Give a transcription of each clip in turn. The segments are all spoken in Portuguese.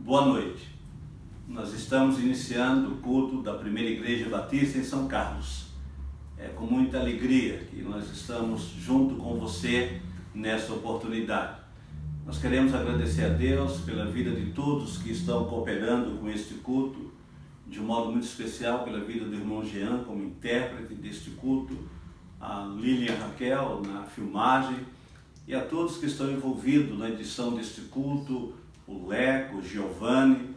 Boa noite. Nós estamos iniciando o culto da Primeira Igreja Batista em São Carlos. É com muita alegria que nós estamos junto com você nesta oportunidade. Nós queremos agradecer a Deus pela vida de todos que estão cooperando com este culto, de um modo muito especial pela vida do irmão Jean como intérprete deste culto, a Lilian Raquel na filmagem e a todos que estão envolvidos na edição deste culto, o Leco, o Giovanni,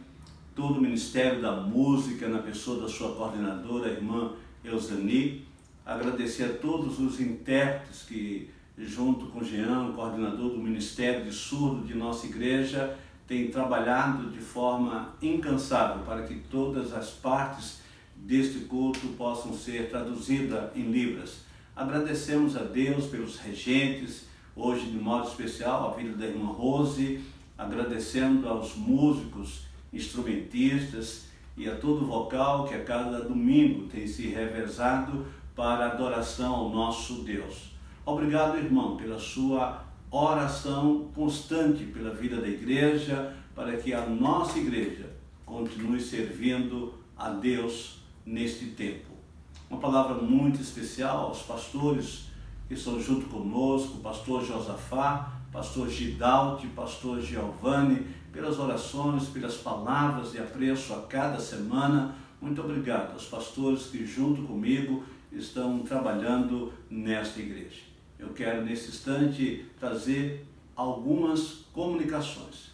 todo o Ministério da Música, na pessoa da sua coordenadora, a irmã Eusani. Agradecer a todos os intérpretes que, junto com o Jean, o coordenador do Ministério de Surdo de nossa igreja, têm trabalhado de forma incansável para que todas as partes deste culto possam ser traduzidas em Libras. Agradecemos a Deus pelos regentes, hoje de modo especial a vida da irmã Rose, agradecendo aos músicos, instrumentistas e a todo o vocal que a cada domingo tem se revezado para a adoração ao nosso Deus. Obrigado, irmão, pela sua oração constante pela vida da igreja, para que a nossa igreja continue servindo a Deus neste tempo. Uma palavra muito especial aos pastores que estão junto conosco, o pastor Josafá, pastor Gidalti, pastor Giovanni, pelas orações, pelas palavras de apreço a cada semana. Muito obrigado aos pastores que junto comigo estão trabalhando nesta igreja. Eu quero nesse instante trazer algumas comunicações.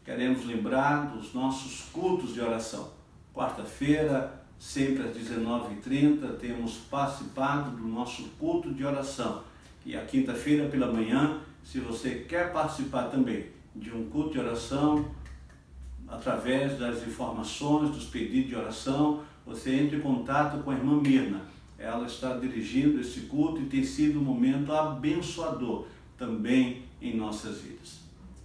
Queremos lembrar dos nossos cultos de oração. Quarta-feira, sempre às 19h30, temos participado do nosso culto de oração. E a quinta-feira pela manhã, se você quer participar também de um culto de oração, através das informações, dos pedidos de oração, você entre em contato com a irmã Mirna. Ela está dirigindo esse culto e tem sido um momento abençoador também em nossas vidas.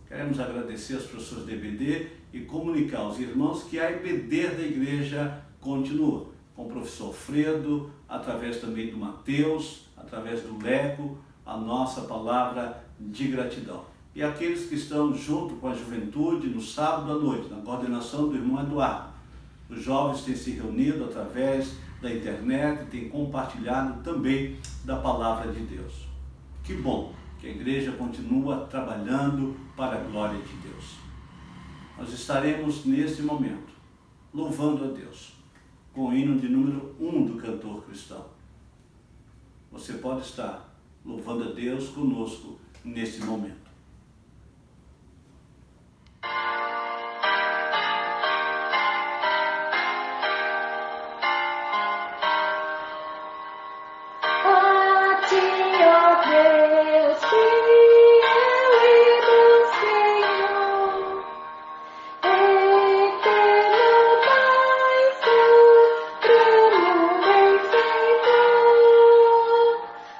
Queremos agradecer às pessoas da EBD e comunicar aos irmãos que a EBD da igreja continua, com o professor Fredo, através também do Mateus, através do Leco, a nossa palavra de gratidão. E aqueles que estão junto com a juventude no sábado à noite, na coordenação do irmão Eduardo. Os jovens têm se reunido através da internet e têm compartilhado também da palavra de Deus. Que bom que a igreja continua trabalhando para a glória de Deus. Nós estaremos neste momento louvando a Deus com o hino de número 1 do cantor cristão. Você pode estar louvando a Deus conosco neste momento.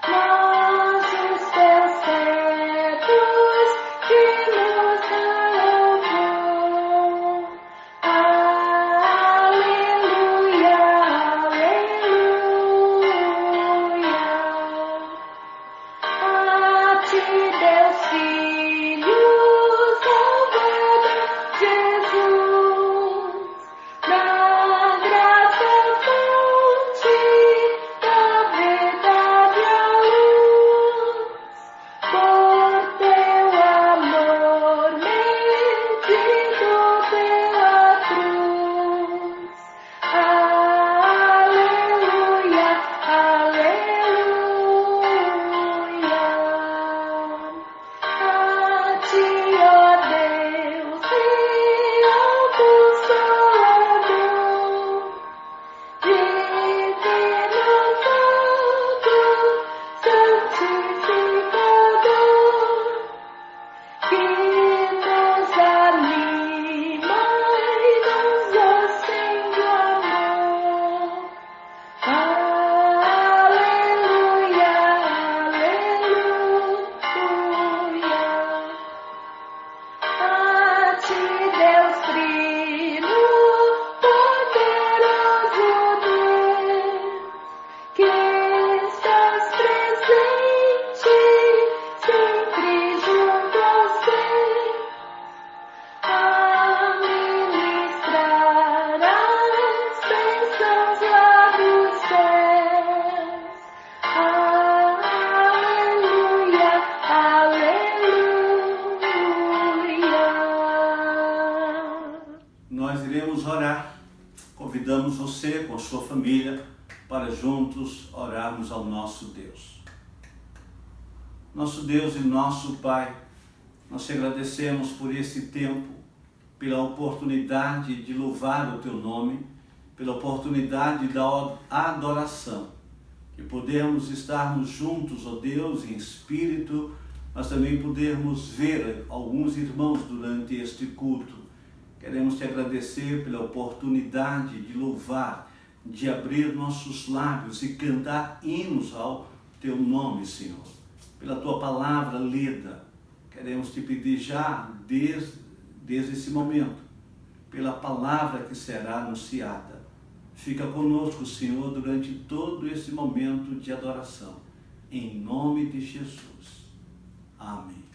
Nós os teus servos nós iremos orar. Convidamos você com a sua família para juntos orarmos ao nosso Deus. Nosso Deus e nosso Pai, nós te agradecemos por esse tempo, pela oportunidade de louvar o Teu nome, pela oportunidade da adoração, que podemos estarmos juntos, ó Deus, em espírito, mas também podermos ver alguns irmãos durante este culto. Queremos te agradecer pela oportunidade de louvar, de abrir nossos lábios e cantar hinos ao Teu nome, Senhor. Pela Tua palavra lida, queremos te pedir já, desde esse momento, pela palavra que será anunciada. Fica conosco, Senhor, durante todo esse momento de adoração. Em nome de Jesus. Amém.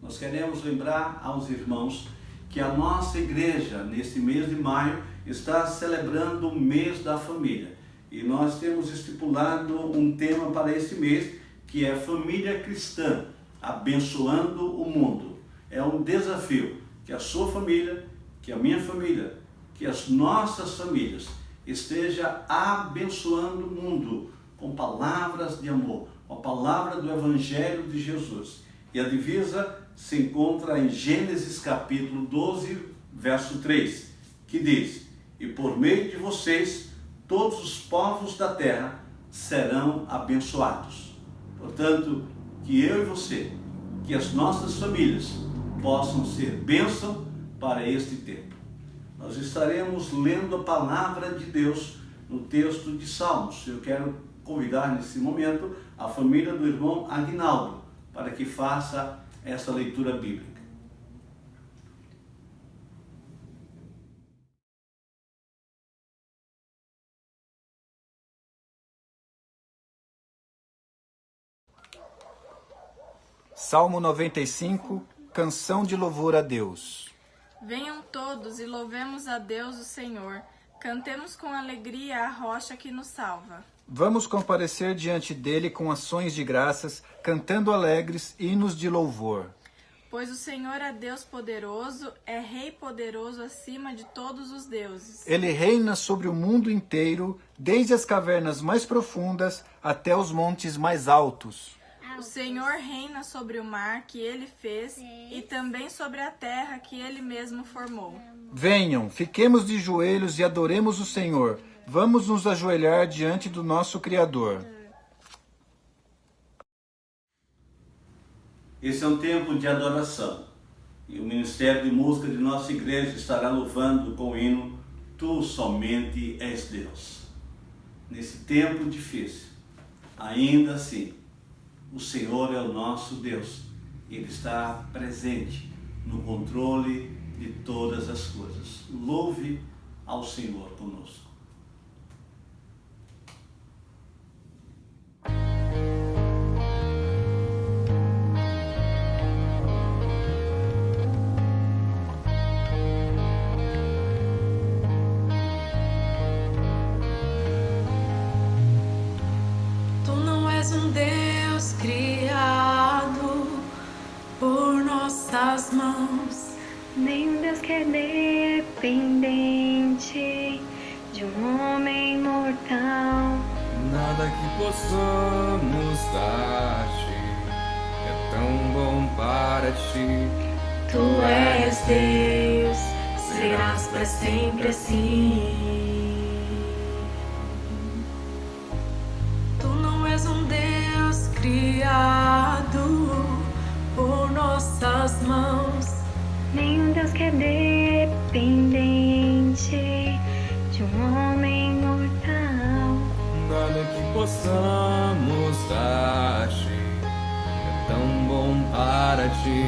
Nós queremos lembrar aos irmãos que a nossa igreja, neste mês de maio, está celebrando o mês da família. E nós temos estipulado um tema para esse mês, que é Família Cristã, abençoando o mundo. É um desafio que a sua família, que a minha família, que as nossas famílias esteja abençoando o mundo com palavras de amor, com a palavra do Evangelho de Jesus. E a divisa se encontra em Gênesis capítulo 12, verso 3, que diz: e por meio de vocês, todos os povos da terra serão abençoados. Portanto, que eu e você, que as nossas famílias possam ser bênção para este tempo. Nós estaremos lendo a palavra de Deus no texto de Salmos. Eu quero convidar nesse momento a família do irmão Aguinaldo para que faça essa leitura bíblica. Salmo 95, canção de louvor a Deus. Venham todos e louvemos a Deus o Senhor. Cantemos com alegria a rocha que nos salva. Vamos comparecer diante dele com ações de graças, cantando alegres hinos de louvor. Pois o Senhor é Deus poderoso, é Rei poderoso acima de todos os deuses. Ele reina sobre o mundo inteiro, desde as cavernas mais profundas até os montes mais altos. O Senhor reina sobre o mar que ele fez e também sobre a terra que ele mesmo formou. Venham, fiquemos de joelhos e adoremos o Senhor. Vamos nos ajoelhar diante do nosso Criador. Esse é um tempo de adoração. E o Ministério de Música de nossa igreja estará louvando com o hino Tu somente és Deus. Nesse tempo difícil, ainda assim, o Senhor é o nosso Deus. Ele está presente no controle de todas as coisas. Louve ao Senhor conosco. Tu não és um Deus criado por nossas mãos, nem um Deus que é dependente de um homem mortal. Nada que possamos dar-te é tão bom para ti. Tu és Deus, serás para sempre assim. Tu não és um Deus criado por nossas mãos, nem um Deus que é dependente de um homem mortal. Nada que possamos dar-te é tão bom para ti.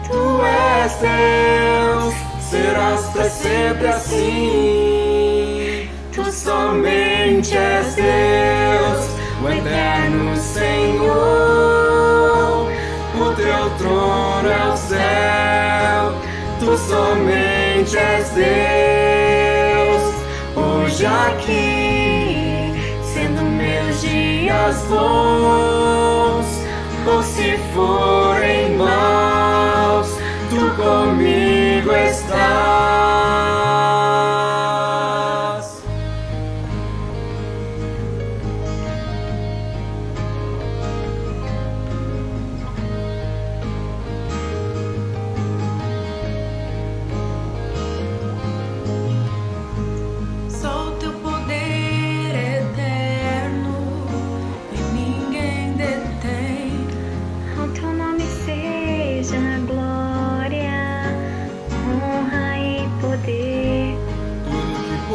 Tu és Deus, serás para sempre assim. Tu somente és Deus, o eterno Senhor. O teu trono é o céu, tu somente és Deus. Hoje aqui, sendo meus dias bons, ou se forem maus, tu comigo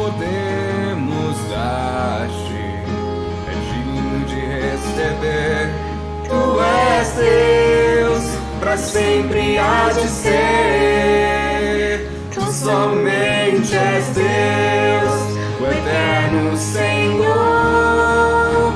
podemos dar-te, é digno de receber. Tu és Deus, pra sempre há de ser. Tu somente és Deus, o eterno Senhor.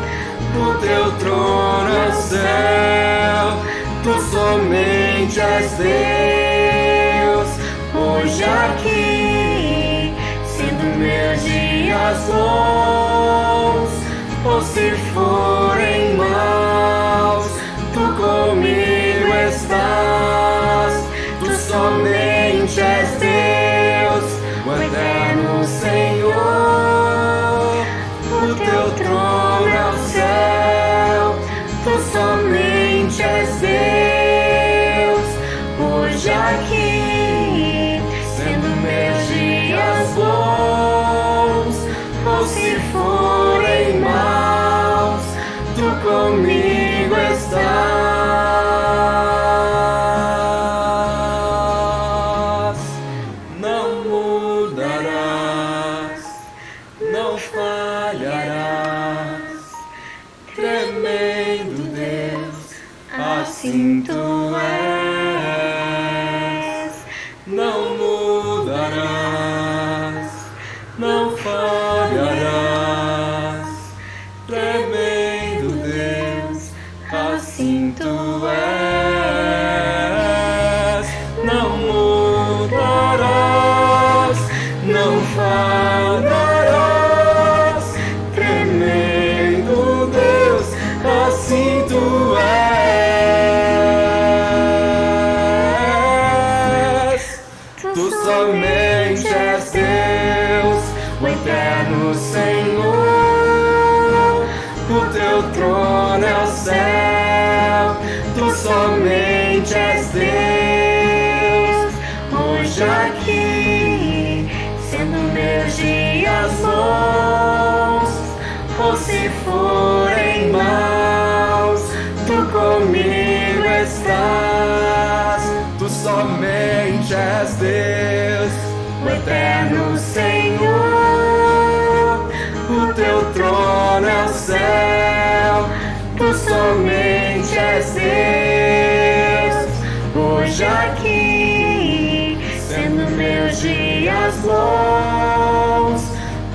O teu trono é o céu, tu somente és Deus. Hoje aqui, sendo meus dias bons, ou se forem maus, tu comigo estás. Tu somente és Deus, o eterno Senhor. O teu trono é o céu, tu somente és Deus. Hoje aqui, sendo meus dias bons, ou se forem maus, tu comigo estás. Não mudarás, não falharás, tremendo Deus, assim tu és. Não mudarás, não falharás, tremendo Deus, assim tu és. Não mudarás, não falharás, tremendo Deus, assim tu és. Tu somente és Deus, o eterno Senhor. O teu trono é o céu, tu somente és Deus. Hoje aqui, sendo meus dias bons, ou se forem maus, tu comigo estás. Tu somente és Deus, o eterno Senhor. O teu trono é o céu, tu somente és Deus. Hoje aqui, sendo meus dias bons,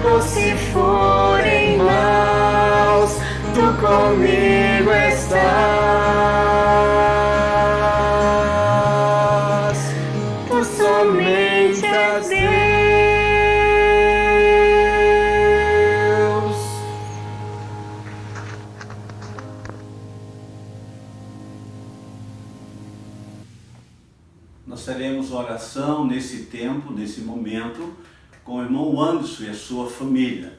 ou se forem maus, tu comigo estás. Tu somente és Deus. Nós teremos oração nesse tempo, nesse momento, com o irmão Anderson e a sua família.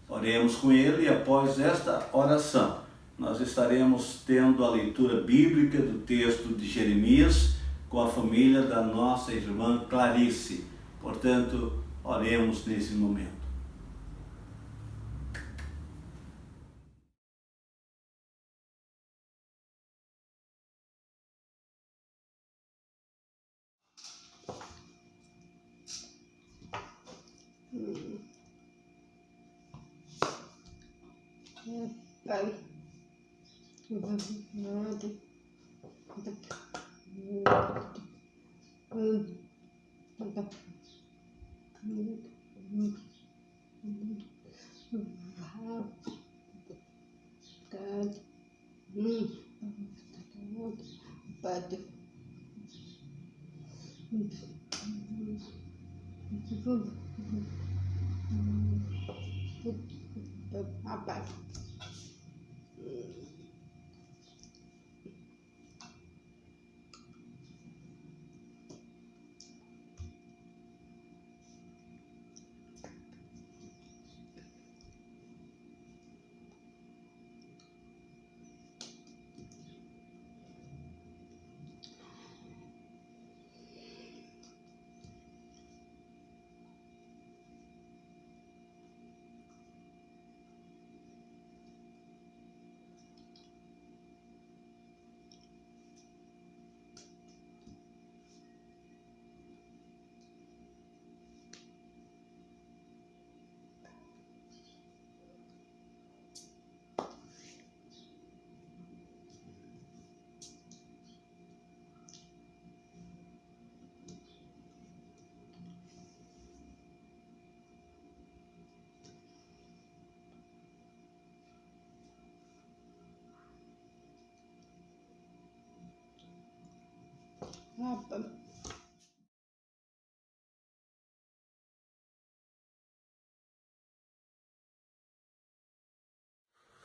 Oremos com ele e após esta oração, nós estaremos tendo a leitura bíblica do texto de Jeremias com a família da nossa irmã Clarice. Portanto, oremos nesse momento. Pai,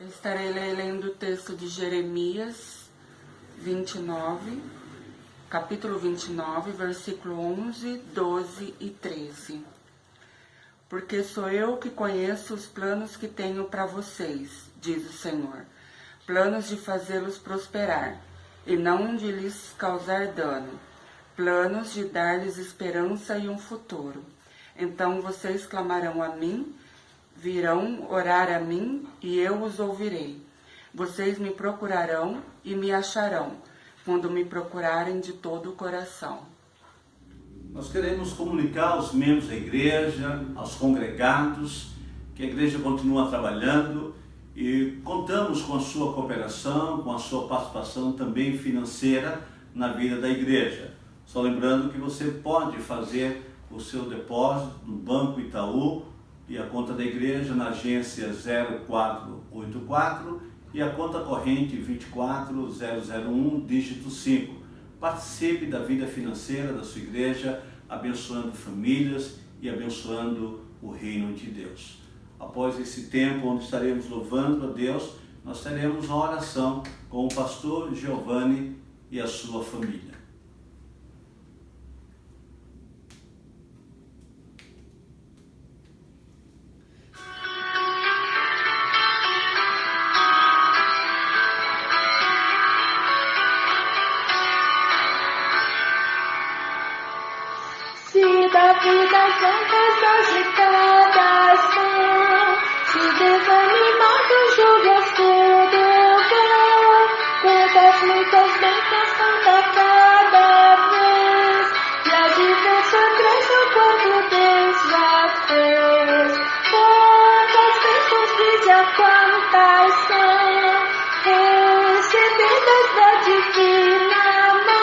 Eu estarei lendo o texto de Jeremias 29, capítulo 29, versículo 11, 12 e 13. Porque sou eu que conheço os planos que tenho para vocês, diz o Senhor, planos de fazê-los prosperar e não de lhes causar dano, planos de dar-lhes esperança e um futuro. Então vocês clamarão a mim, virão orar a mim e eu os ouvirei. Vocês me procurarão e me acharão, quando me procurarem de todo o coração. Nós queremos comunicar aos membros da igreja, aos congregados, que a igreja continua trabalhando e contamos com a sua cooperação, com a sua participação também financeira na vida da igreja. Só lembrando que você pode fazer o seu depósito no Banco Itaú e a conta da igreja na agência 0484 e a conta corrente 24001, dígito 5. Participe da vida financeira da sua igreja, abençoando famílias e abençoando o reino de Deus. Após esse tempo onde estaremos louvando a Deus, nós teremos uma oração com o pastor Giovanni e a sua família. Da vida tantas agitadas são, se desanimado julgas tudo vão, quantas muitas bênçãos canta cada vez, e a viver surpresa quanto Deus já fez. Quantas bênçãos diz a quantas são, recebidas da divina mão.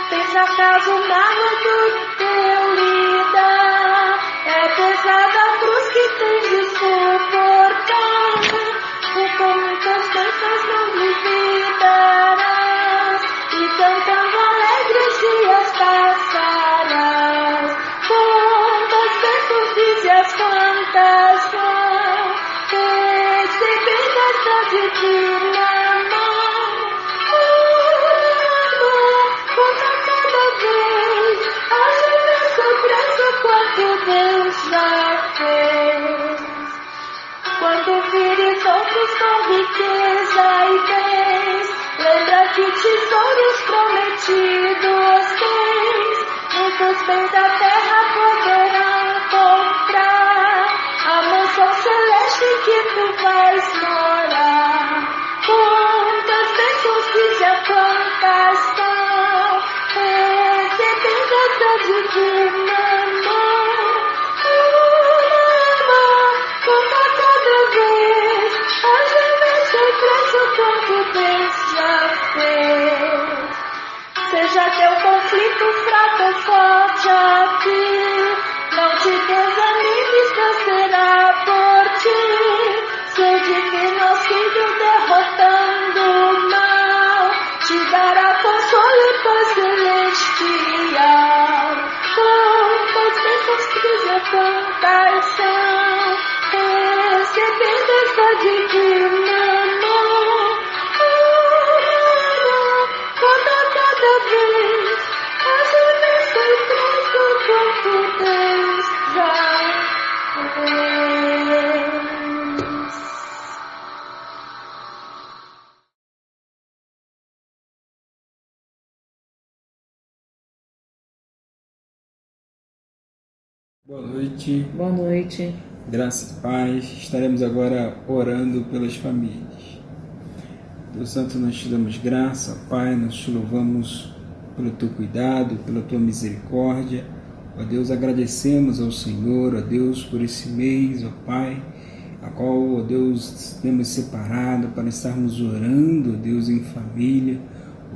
Tens acaso mágoa do teu lidar? É pesada a cruz que tens de suportar, e com muitas bênçãos não duvidarás, e cantando alegres dias passarás. Quantas bênçãos dizias, quantas são, recebidas da divina mão. Deus já fez. Quando vires outros com riqueza e bens, lembra que tesouros prometidos tens. Muitos bens da terra poderão comprar a mansão celeste que tu vais morar. Quantas bênçãos diz a quantas são, recebidas da divina mão. Seja teu conflito fraco ou forte aqui, não te desanimes, Deus será por ti. Seu divino auxílio derrotando o mal, te dará consolo e paz celestial. Quantas bênçãos quiser, quantas são, recebidas da divina mão. Boa noite. Boa noite. Graça e paz. Estaremos agora orando pelas famílias. Deus Santo, nós te damos graça, Pai, nós te louvamos pelo teu cuidado, pela tua misericórdia. Ó Deus, agradecemos ao Senhor, ó Deus, por esse mês, ó Pai, a qual, ó Deus, temos separado para estarmos orando, ó Deus, em família,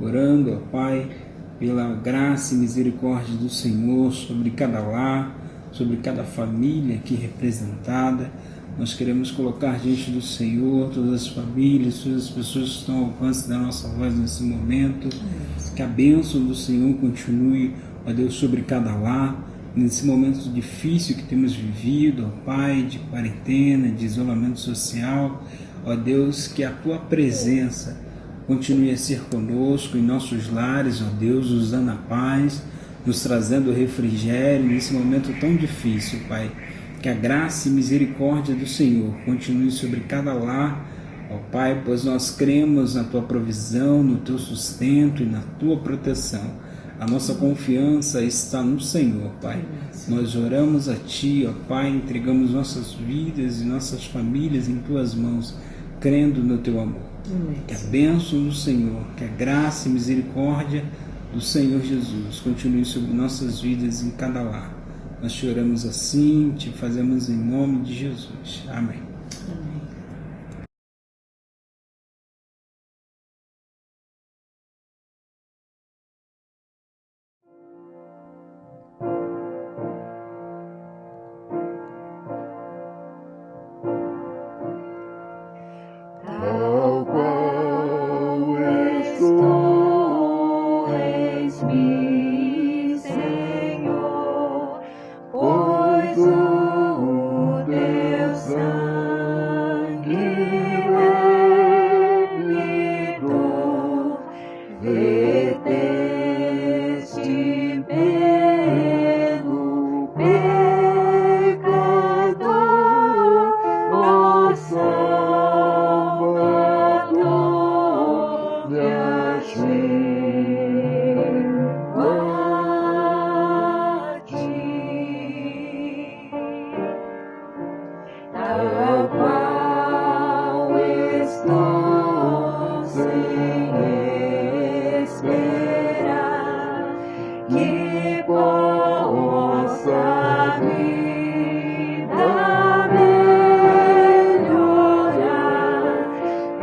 orando, ó Pai, pela graça e misericórdia do Senhor sobre cada lar, sobre cada família aqui representada. Nós queremos colocar diante do Senhor todas as famílias, todas as pessoas que estão ao alcance da nossa voz nesse momento. Que a bênção do Senhor continue, ó Deus, sobre cada lar, nesse momento difícil que temos vivido, ó Pai, de quarentena, de isolamento social. Ó Deus, que a Tua presença continue a ser conosco em nossos lares, ó Deus, nos dando a paz, nos trazendo refrigério nesse momento tão difícil, Pai. Que a graça e misericórdia do Senhor continue sobre cada lar, ó Pai, pois nós cremos na Tua provisão, no Teu sustento e na Tua proteção. A nossa confiança está no Senhor, Pai. Nós oramos a Ti, ó Pai, entregamos nossas vidas e nossas famílias em Tuas mãos, crendo no Teu amor. Que a bênção do Senhor, que a graça e misericórdia do Senhor Jesus continue sobre nossas vidas em cada lar. Nós te oramos assim, te fazemos em nome de Jesus. Amém. Tal qual estou, eis-me, Senhor, pois o Teu sangue remidou, verteste pelo pecador, ó Salvador, me achego a Ti. Tal qual estou sem esperar que possa a vida melhorar,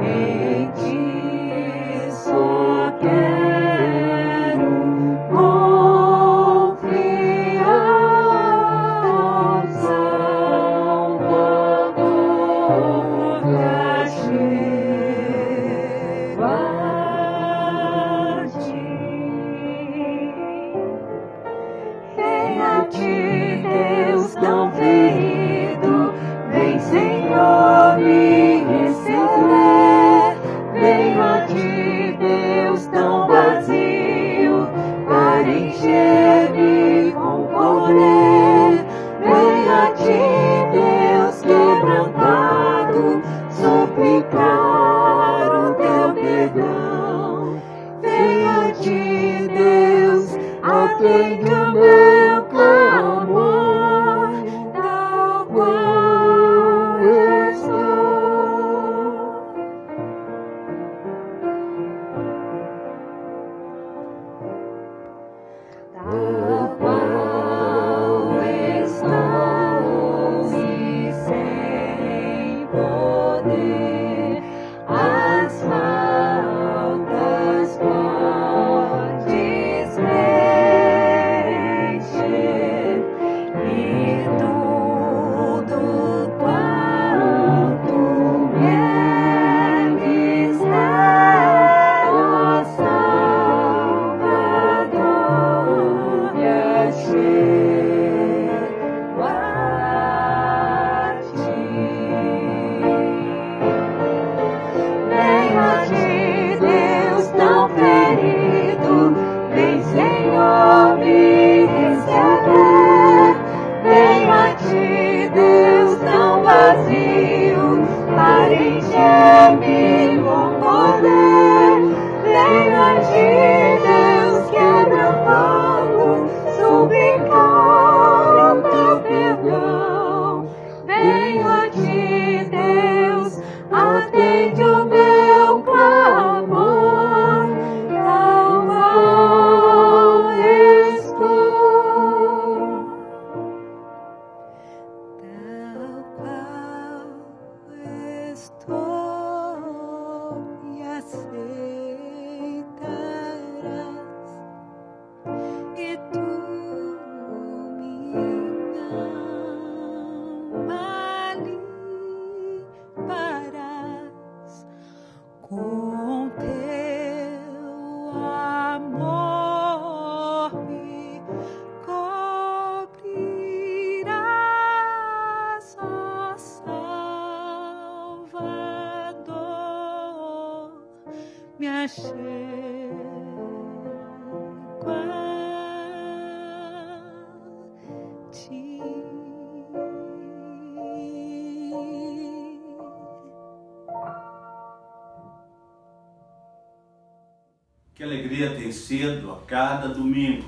em Ti só quero confiar, Salvador, me achego a Ti. Vem a Ti, Deus tão ferido, vem, Senhor, me receber. Vem a Ti, Deus tão vazio, para encher-me com poder. Vem a Ti, Deus quebrantado, suplicar o Teu perdão. Vem a Ti, Deus, atende o meu clamor, tal qual estou. Tal qual estou e sem poder, as faltas podes preencher, e tudo quanto me é mister, ó Salvador, me achego a Ti. Vem a Ti, Deus tão ferido, vem, Senhor, me receber. Vem a Ti, Deus tão vazio, para encher-me com poder. Vem a Ti, Deus quebrantado, suplicar o Teu perdão. Vem a Ti, Deus, atende o meu clamor, tal qual estou. Tal qual estou, e aceitarás, e Tu, minha me achego a ti. Que alegria tem sido a cada domingo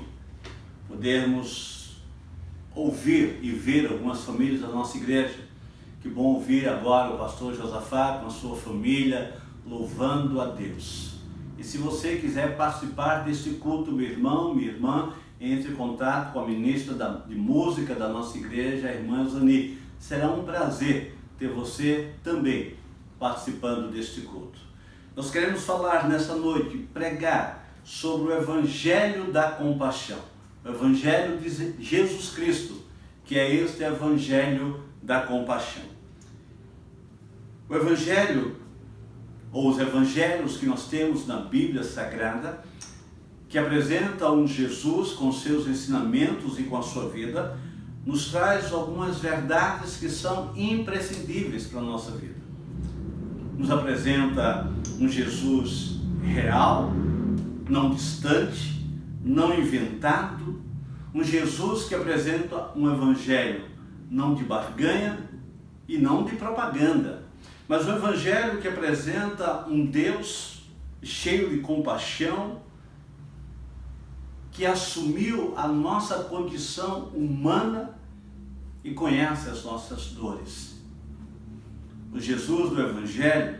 podermos ouvir e ver algumas famílias da nossa igreja. Que bom ouvir agora o pastor Josafá com a sua família louvando a Deus. E se você quiser participar deste culto, meu irmão, minha irmã, entre em contato com a ministra de música da nossa igreja, a irmã Zani. Será um prazer ter você também participando deste culto. Nós queremos falar nessa noite, pregar sobre o Evangelho da Compaixão, o Evangelho de Jesus Cristo, que é este Evangelho da Compaixão. O Evangelho, ou os Evangelhos que nós temos na Bíblia Sagrada, que apresenta um Jesus com seus ensinamentos e com a sua vida, nos traz algumas verdades que são imprescindíveis para a nossa vida. Nos apresenta um Jesus real, não distante, não inventado, um Jesus que apresenta um evangelho não de barganha e não de propaganda, mas um evangelho que apresenta um Deus cheio de compaixão, que assumiu a nossa condição humana e conhece as nossas dores. O Jesus do Evangelho,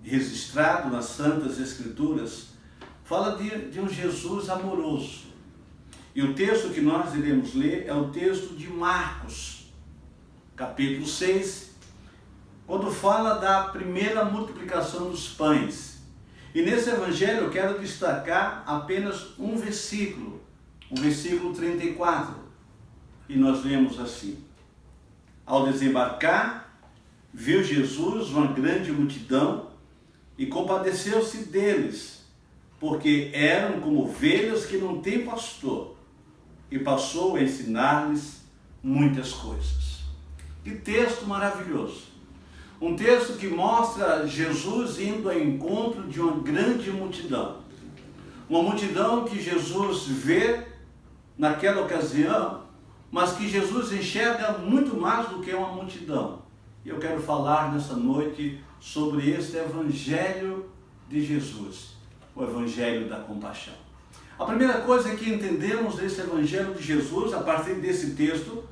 registrado nas Santas Escrituras, fala de um Jesus amoroso. E o texto que nós iremos ler é o texto de Marcos, capítulo 6, quando fala da primeira multiplicação dos pães. E nesse Evangelho eu quero destacar apenas um versículo, o versículo 34. E nós lemos assim: ao desembarcar, viu Jesus uma grande multidão e compadeceu-se deles, porque eram como ovelhas que não têm pastor, e passou a ensinar-lhes muitas coisas. Que texto maravilhoso! Um texto que mostra Jesus indo ao encontro de uma grande multidão. Uma multidão que Jesus vê naquela ocasião, mas que Jesus enxerga muito mais do que uma multidão. E eu quero falar nessa noite sobre este Evangelho de Jesus, o Evangelho da Compaixão. A primeira coisa que entendemos desse Evangelho de Jesus, a partir desse texto,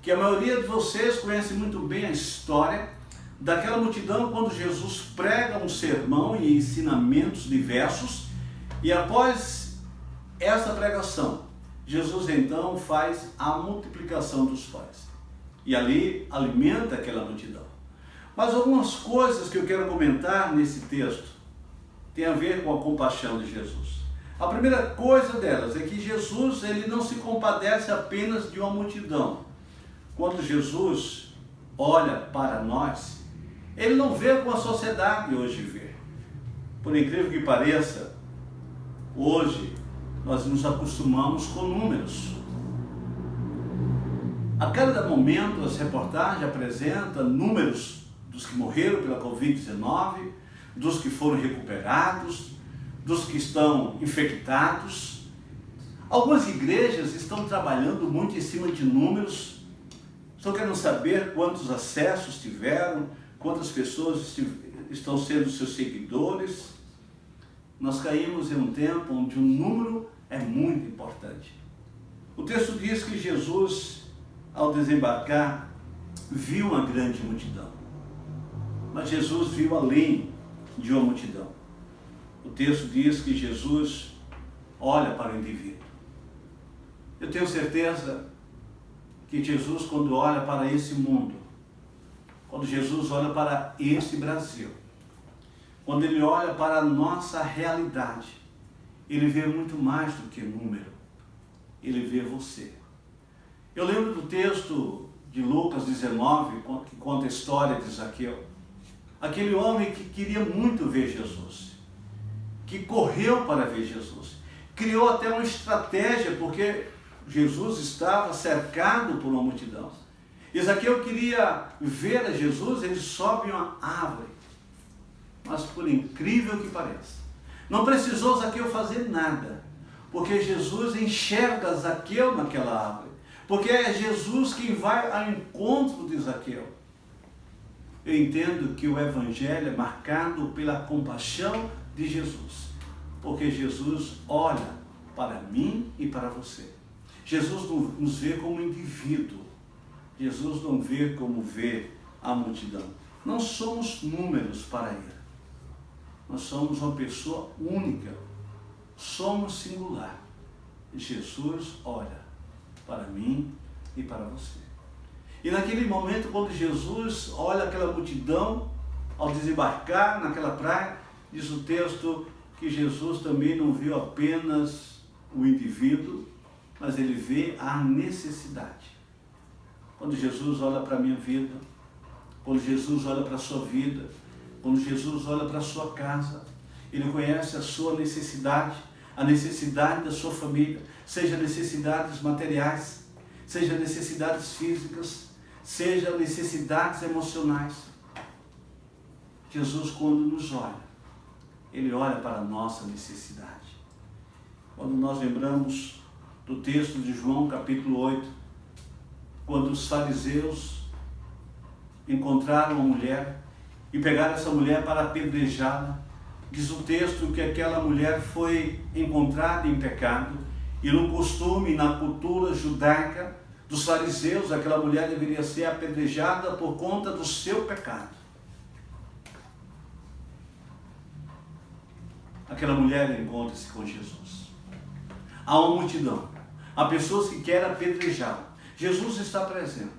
que a maioria de vocês conhece muito bem a história daquela multidão quando Jesus prega um sermão e ensinamentos diversos, e após essa pregação, Jesus então faz a multiplicação dos pães. E ali alimenta aquela multidão. Mas algumas coisas que eu quero comentar nesse texto tem a ver com a compaixão de Jesus. A primeira coisa delas é que Jesus ele não se compadece apenas de uma multidão. Quando Jesus olha para nós, ele não vê como a sociedade hoje vê. Por incrível que pareça, hoje nós nos acostumamos com números. A cada momento as reportagens apresentam números dos que morreram pela Covid-19, dos que foram recuperados, dos que estão infectados. Algumas igrejas estão trabalhando muito em cima de números, estão querendo saber quantos acessos tiveram, quantas pessoas estão sendo seus seguidores. Nós caímos em um tempo onde o número é muito importante. O texto diz que Jesus, ao desembarcar, viu uma grande multidão. Mas Jesus viu além de uma multidão. O texto diz que Jesus olha para o indivíduo. Eu tenho certeza que Jesus, quando olha para esse mundo, quando Jesus olha para esse Brasil, quando ele olha para a nossa realidade, ele vê muito mais do que número. Ele vê você. Eu lembro do texto de Lucas 19, que conta a história de Zaqueu. Aquele homem que queria muito ver Jesus, que correu para ver Jesus, criou até uma estratégia, porque Jesus estava cercado por uma multidão. E Zaqueu queria ver a Jesus, ele sobe uma árvore. Mas por incrível que pareça, Não precisou Zaqueu fazer nada, porque Jesus enxerga Zaqueu naquela árvore, porque é Jesus quem vai ao encontro de Zaqueu. Eu entendo que o Evangelho é marcado pela compaixão de Jesus, porque Jesus olha para mim e para você. Jesus nos vê como indivíduo, Jesus não vê como vê a multidão. Não somos números para Ele, nós somos uma pessoa única, somos singular. Jesus olha para mim e para você. E naquele momento, quando Jesus olha aquela multidão, ao desembarcar naquela praia, diz o texto que Jesus também não viu apenas o indivíduo, mas ele vê a necessidade. Quando Jesus olha para a minha vida, quando Jesus olha para a sua vida, quando Jesus olha para a sua casa, Ele conhece a sua necessidade, a necessidade da sua família, seja necessidades materiais, seja necessidades físicas, seja necessidades emocionais. Jesus, quando nos olha, Ele olha para a nossa necessidade. Quando nós lembramos do texto de João, capítulo 8, quando os fariseus encontraram uma mulher e pegaram essa mulher para apedrejá-la, diz o texto que aquela mulher foi encontrada em pecado, e no costume, na cultura judaica dos fariseus, aquela mulher deveria ser apedrejada por conta do seu pecado. Aquela mulher encontra-se com Jesus. Há uma multidão, há pessoas que querem apedrejá-la. Jesus está presente.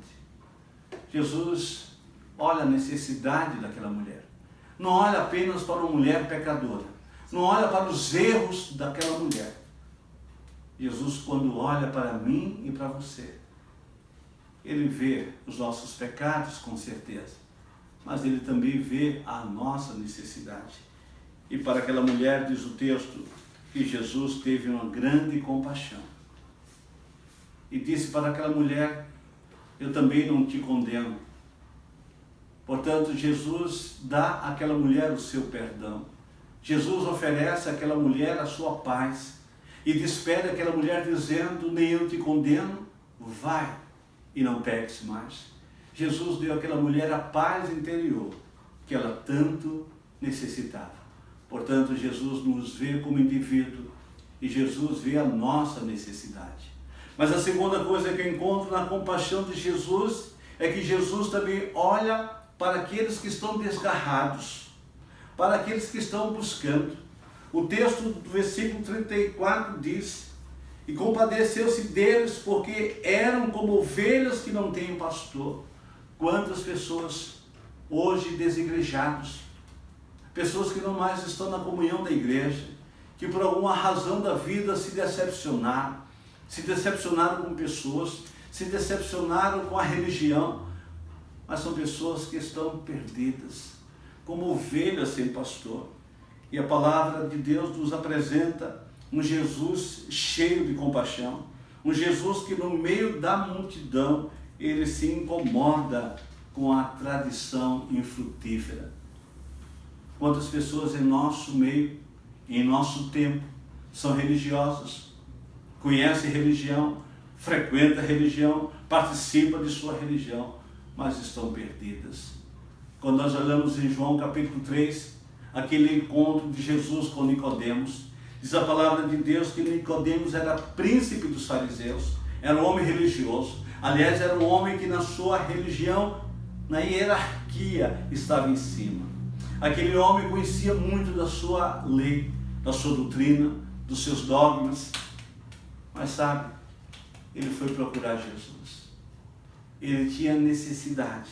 Jesus olha a necessidade daquela mulher. Não olha apenas para uma mulher pecadora. Não olha para os erros daquela mulher. Jesus, quando olha para mim e para você, Ele vê os nossos pecados, com certeza, mas Ele também vê a nossa necessidade. E para aquela mulher, diz o texto, que Jesus teve uma grande compaixão. E disse para aquela mulher: eu também não te condeno. Portanto, Jesus dá àquela mulher o seu perdão. Jesus oferece àquela mulher a sua paz. E despede aquela mulher dizendo: nem eu te condeno, vai e não peques mais. Jesus deu àquela mulher a paz interior que ela tanto necessitava. Portanto, Jesus nos vê como indivíduo e Jesus vê a nossa necessidade. Mas a segunda coisa que eu encontro na compaixão de Jesus é que Jesus também olha para aqueles que estão desgarrados, para aqueles que estão buscando. O texto do versículo 34 diz: e compadeceu-se deles, porque eram como ovelhas que não têm pastor. Quantas pessoas hoje desigrejados, pessoas que não mais estão na comunhão da igreja, que por alguma razão da vida se decepcionaram com pessoas, se decepcionaram com a religião, mas são pessoas que estão perdidas, como ovelhas sem pastor. E a palavra de Deus nos apresenta um Jesus cheio de compaixão, um Jesus que no meio da multidão, Ele se incomoda com a tradição infrutífera. Quantas pessoas em nosso meio, em nosso tempo, são religiosas, conhecem religião, frequentam a religião, participam de sua religião, mas estão perdidas. Quando nós olhamos em João capítulo 3, aquele encontro de Jesus com Nicodemos, diz a palavra de Deus que Nicodemos era príncipe dos fariseus, era um homem religioso. Aliás, era um homem que na sua religião, na hierarquia, estava em cima. Aquele homem conhecia muito da sua lei, da sua doutrina, dos seus dogmas. Mas sabe, ele foi procurar Jesus. Ele tinha necessidade,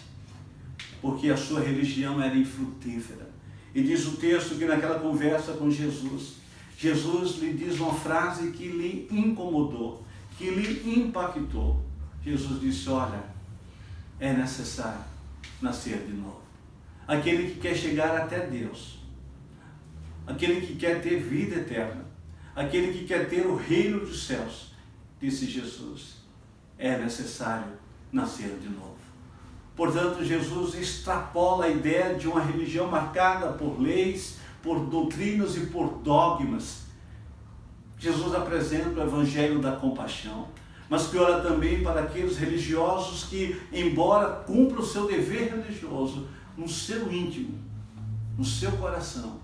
porque a sua religião era infrutífera. E diz o texto que naquela conversa com Jesus, Jesus lhe diz uma frase que lhe incomodou, que lhe impactou. Jesus disse: olha, é necessário nascer de novo. Aquele que quer chegar até Deus, aquele que quer ter vida eterna, aquele que quer ter o reino dos céus, disse Jesus, é necessário nascer de novo. Portanto, Jesus extrapola a ideia de uma religião marcada por leis, por doutrinas e por dogmas. Jesus apresenta o evangelho da compaixão, mas que olha também para aqueles religiosos que, embora cumpram o seu dever religioso, no seu íntimo, no seu coração,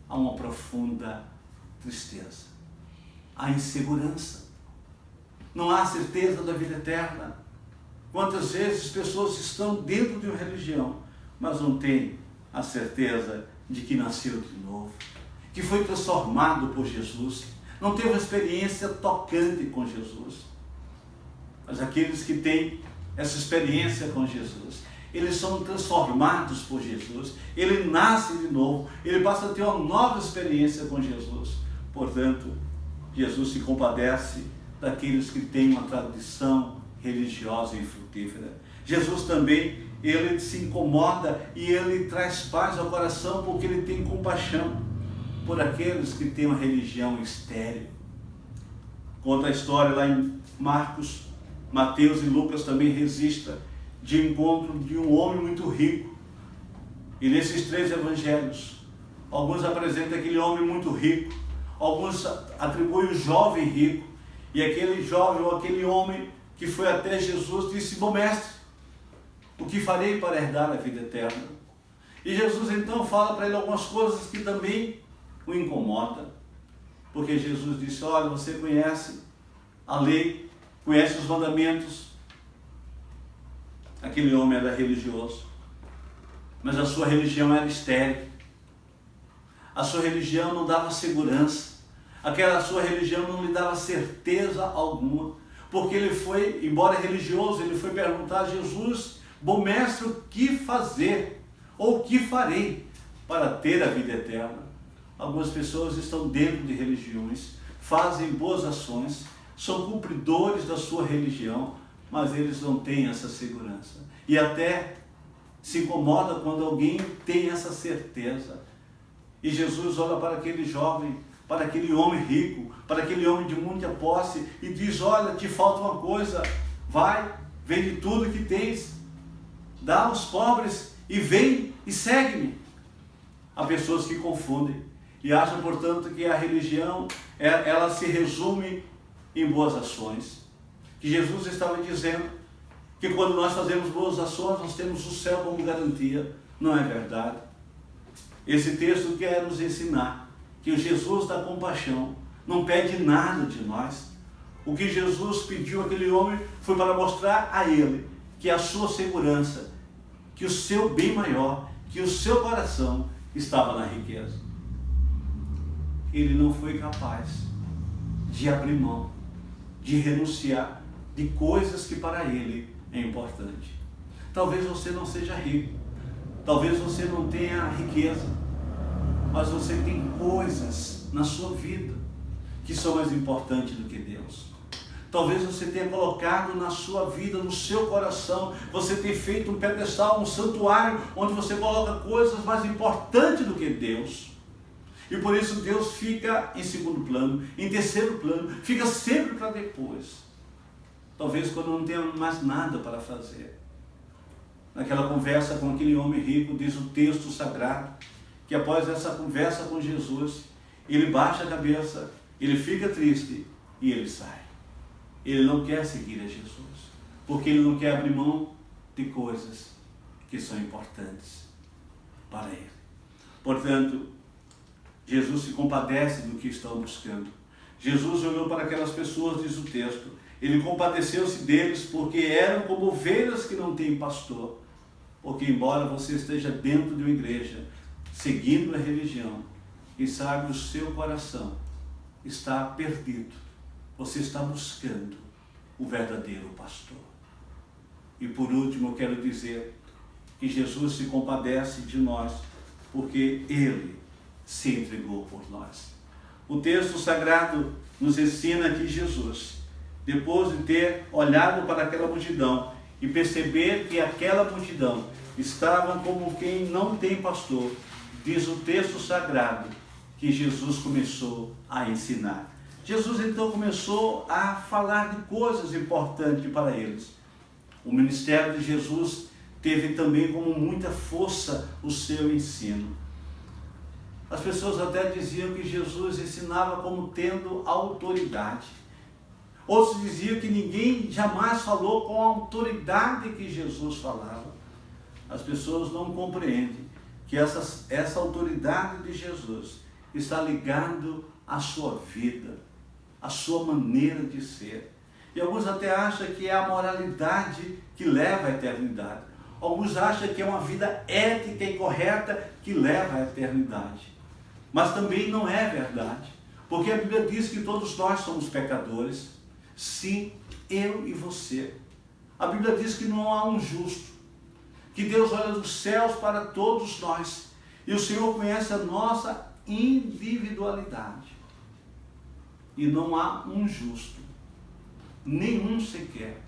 há uma profunda tristeza, há insegurança, não há certeza da vida eterna. Quantas vezes pessoas estão dentro de uma religião, mas não têm a certeza de que nasceu de novo, que foi transformado por Jesus, não teve uma experiência tocante com Jesus. Mas aqueles que têm essa experiência com Jesus, eles são transformados por Jesus, ele nasce de novo, ele passa a ter uma nova experiência com Jesus. Portanto, Jesus se compadece daqueles que têm uma tradição religiosa e frutífera. Jesus também, ele se incomoda e ele traz paz ao coração porque ele tem compaixão por aqueles que têm uma religião estéril. Conta a história lá em Marcos, Mateus e Lucas também registra de encontro de um homem muito rico. E nesses 3 evangelhos, alguns apresentam aquele homem muito rico, alguns atribuem o jovem rico, e aquele jovem ou aquele homem que foi até Jesus disse: bom mestre, o que farei para herdar a vida eterna? E Jesus então fala para ele algumas coisas que também o incomodam, porque Jesus disse: olha, você conhece a lei, conhece os mandamentos. Aquele homem era religioso, mas a sua religião era estéril, a sua religião não dava segurança, aquela sua religião não lhe dava certeza alguma, porque ele foi, embora religioso, ele foi perguntar a Jesus: bom mestre, o que fazer, ou o que farei para ter a vida eterna? Algumas pessoas estão dentro de religiões, fazem boas ações, são cumpridores da sua religião, mas eles não têm essa segurança. E até se incomoda quando alguém tem essa certeza. E Jesus olha para aquele jovem, para aquele homem rico, para aquele homem de muita posse e diz: olha, te falta uma coisa, vai, vende tudo que tens, dá aos pobres e vem e segue-me. Há pessoas que confundem e acham, portanto, que a religião, ela se resume em boas ações. Que Jesus estava dizendo que quando nós fazemos boas ações, nós temos o céu como garantia. Não é verdade. Esse texto quer nos ensinar que o Jesus da compaixão não pede nada de nós. O que Jesus pediu àquele homem foi para mostrar a ele que a sua segurança, que o seu bem maior, que o seu coração estava na riqueza. Ele não foi capaz de abrir mão, de renunciar de coisas que para ele é importante. Talvez você não seja rico, talvez você não tenha riqueza, mas você tem coisas na sua vida que são mais importantes do que Deus. Talvez você tenha colocado na sua vida, no seu coração, você tenha feito um pedestal, um santuário, onde você coloca coisas mais importantes do que Deus. E por isso Deus fica em segundo plano, em terceiro plano, fica sempre para depois. Talvez quando não tenha mais nada para fazer. Naquela conversa com aquele homem rico, diz o texto sagrado, que após essa conversa com Jesus, ele baixa a cabeça, ele fica triste e ele sai. Ele não quer seguir a Jesus, porque ele não quer abrir mão de coisas que são importantes para ele. Portanto, Jesus se compadece do que estão buscando. Jesus olhou para aquelas pessoas, diz o texto, ele compadeceu-se deles porque eram como ovelhas que não têm pastor. Porque embora você esteja dentro de uma igreja, seguindo a religião, e sabe, o seu coração está perdido, você está buscando o verdadeiro pastor. E por último, eu quero dizer que Jesus se compadece de nós, porque ele se entregou por nós. O texto sagrado nos ensina que Jesus, depois de ter olhado para aquela multidão e perceber que aquela multidão estava como quem não tem pastor, diz o texto sagrado que Jesus começou a ensinar. Jesus então começou a falar de coisas importantes para eles. O ministério de Jesus teve também como muita força o seu ensino. As pessoas até diziam que Jesus ensinava como tendo autoridade. Outros diziam que ninguém jamais falou com a autoridade que Jesus falava. As pessoas não compreendem que essa autoridade de Jesus está ligado à sua vida, à sua maneira de ser. E alguns até acham que é a moralidade que leva à eternidade. Alguns acham que é uma vida ética e correta que leva à eternidade. Mas também não é verdade. Porque a Bíblia diz que todos nós somos pecadores. Sim, eu e você. A Bíblia diz que não há um justo. Que Deus olha dos céus para todos nós. E o Senhor conhece a nossa individualidade. E não há um justo. Nenhum sequer.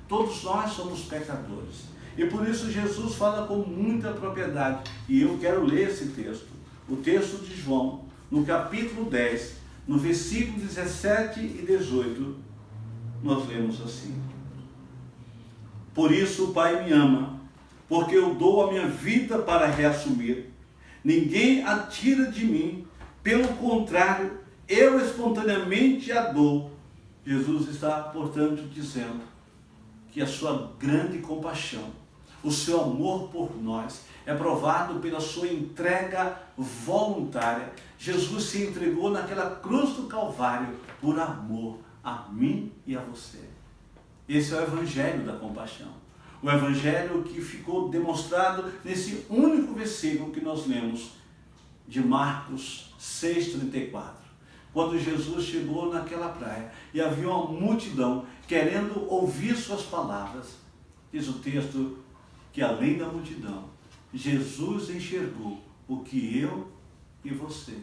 Todos nós somos pecadores. E por isso Jesus fala com muita propriedade. E eu quero ler esse texto. O texto de João, no capítulo 10, no versículo 17 e 18, nós lemos assim: Por isso o Pai me ama, porque eu dou a minha vida para reassumir. Ninguém a tira de mim, pelo contrário, eu espontaneamente a dou. Jesus está, portanto, dizendo que a sua grande compaixão, o seu amor por nós, é provado pela sua entrega voluntária. Jesus se entregou naquela cruz do Calvário por amor a mim e a você. Esse é o Evangelho da compaixão. O Evangelho que ficou demonstrado nesse único versículo que nós lemos de Marcos 6,34. Quando Jesus chegou naquela praia e havia uma multidão querendo ouvir suas palavras, diz o texto que além da multidão, Jesus enxergou o que eu e você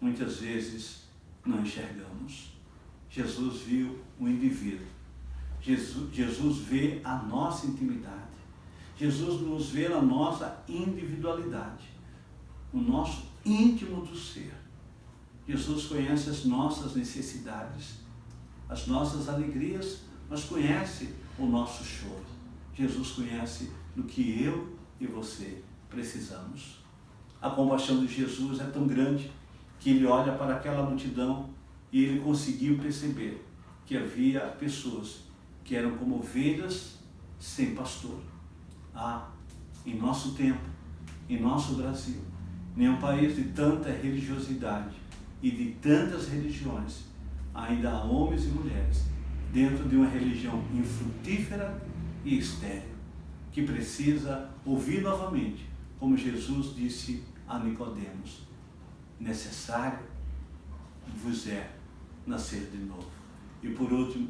muitas vezes não enxergamos. Jesus viu o indivíduo. Jesus vê a nossa intimidade. Jesus nos vê na nossa individualidade, o nosso íntimo do ser. Jesus conhece as nossas necessidades, as nossas alegrias, mas conhece o nosso choro. Jesus conhece do que eu e você precisamos. A compaixão de Jesus é tão grande que ele olha para aquela multidão e ele conseguiu perceber que havia pessoas que eram como ovelhas sem pastor. Em nosso tempo, em nosso Brasil, nenhum país de tanta religiosidade e de tantas religiões, ainda há homens e mulheres dentro de uma religião infrutífera e estéril, que precisa ouvir novamente, como Jesus disse a Nicodemos: necessário vos é nascer de novo. E por último,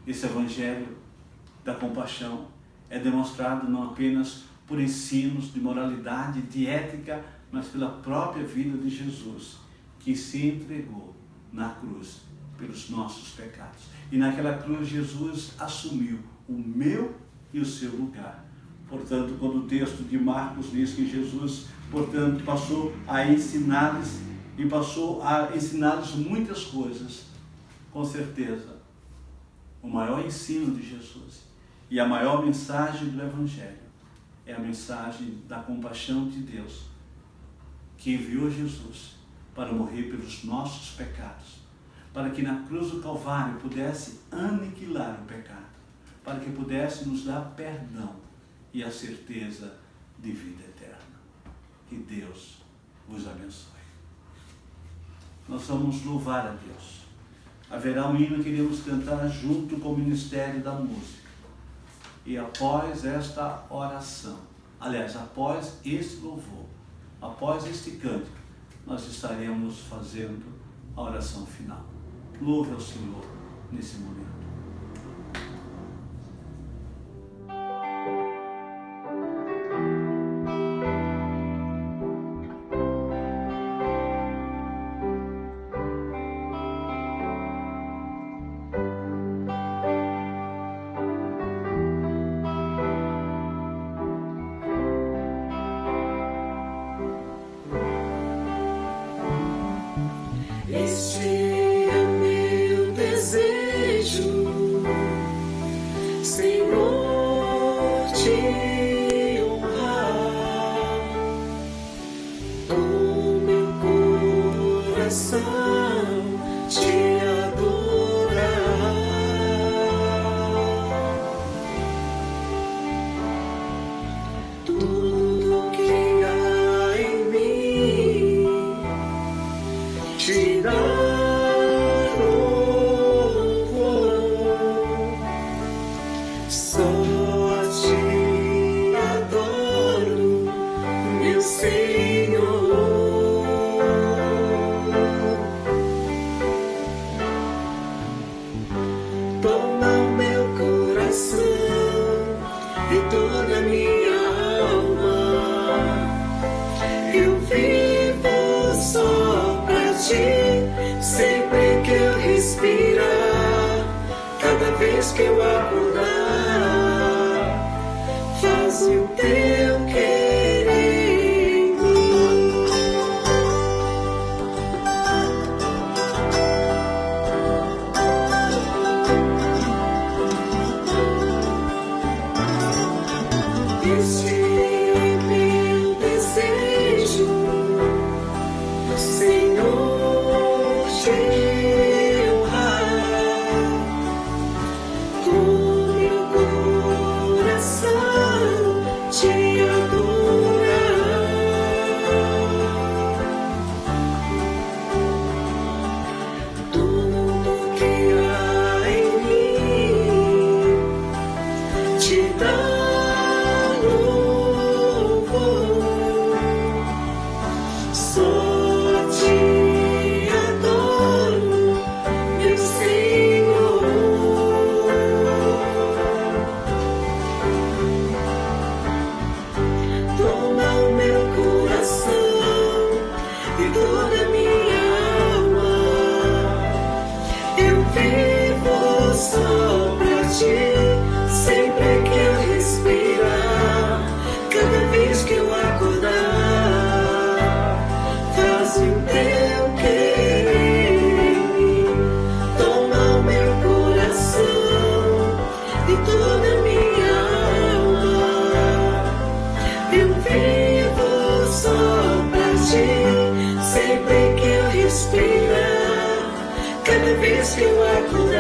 esse Evangelho da compaixão é demonstrado não apenas por ensinos de moralidade, de ética, mas pela própria vida de Jesus, que se entregou na cruz pelos nossos pecados. E naquela cruz Jesus assumiu o meu e o seu lugar. Portanto, quando o texto de Marcos diz que Jesus, portanto, passou a ensinar-lhes muitas coisas, com certeza, o maior ensino de Jesus e a maior mensagem do Evangelho é a mensagem da compaixão de Deus, que enviou Jesus para morrer pelos nossos pecados, para que na cruz do Calvário pudesse aniquilar o pecado, para que pudesse nos dar perdão e a certeza de vida eterna. Que Deus vos abençoe. Nós vamos louvar a Deus. Haverá um hino que iremos cantar junto com o Ministério da Música. E após esta oração, após este louvor, após este cântico, nós estaremos fazendo a oração final. Louve ao Senhor nesse momento. Este é meu desejo, Senhor, te honrar com meu coração. coração te adorar. Tudo que há em mim te dá louvor. Só a ti adoro, meu Senhor. Toma o meu coração e toda a minha alma. Eu vivo só pra ti, sempre que eu respirar, cada vez que eu acordar, faz o teu querer em mim. Este é meu desejo, Senhor, te honrar com meu coração, te adorar. Tudo que há em mim te dá só a ti adoro, meu Senhor. Toma o meu coração e toda a minha alma. Eu vivo só pra ti, sempre que eu respirar, cada vez que eu acordar, faz o teu querer em mim. Toma o meu coração e toda a minha alma. Eu vivo só pra ti, sempre que eu respirar, cada vez que eu acordar,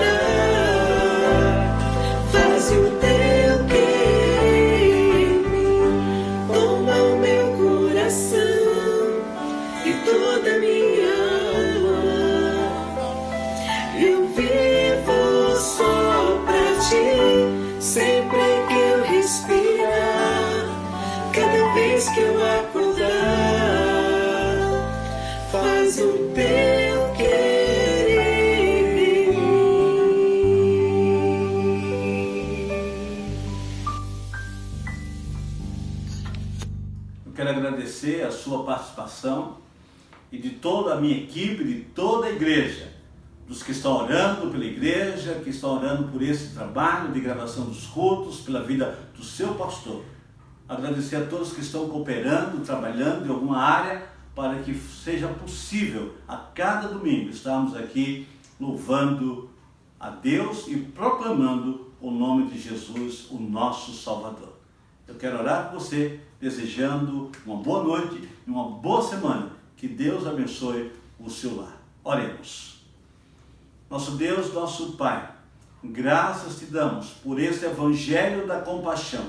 faz o teu querer em mim. Toma o meu coração e toda a minha alma. Eu vivo só pra ti, sempre que eu respirar, cada vez que eu acordar, faz o teu querer em mim. Eu quero agradecer a sua participação e de toda a minha equipe, de toda a igreja, dos que estão orando pela igreja, que estão orando por esse trabalho de gravação dos cultos, pela vida do seu pastor. Agradecer a todos que estão cooperando, trabalhando em alguma área, para que seja possível a cada domingo estarmos aqui louvando a Deus e proclamando o nome de Jesus, o nosso Salvador. Eu quero orar por você, desejando uma boa noite e uma boa semana. Que Deus abençoe o seu lar. Oremos. Nosso Deus, nosso Pai, graças te damos por esse evangelho da compaixão.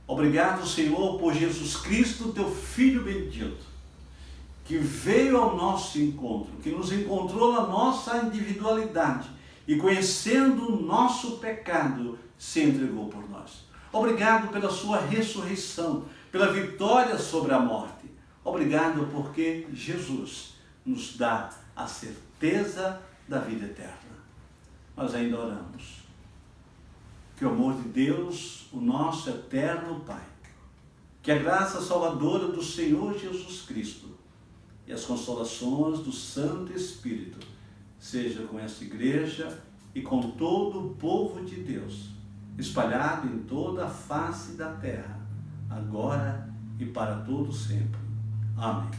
Obrigado, Senhor, por Jesus Cristo, teu Filho bendito, que veio ao nosso encontro, que nos encontrou na nossa individualidade e, conhecendo o nosso pecado, se entregou por nós. Obrigado pela sua ressurreição, pela vitória sobre a morte. Obrigado porque Jesus nos dá a certeza da vida eterna. Nós ainda oramos. Que o amor de Deus, o nosso eterno Pai, que a graça salvadora do Senhor Jesus Cristo e as consolações do Santo Espírito seja com esta igreja e com todo o povo de Deus, espalhado em toda a face da terra, agora e para todo sempre. Amém.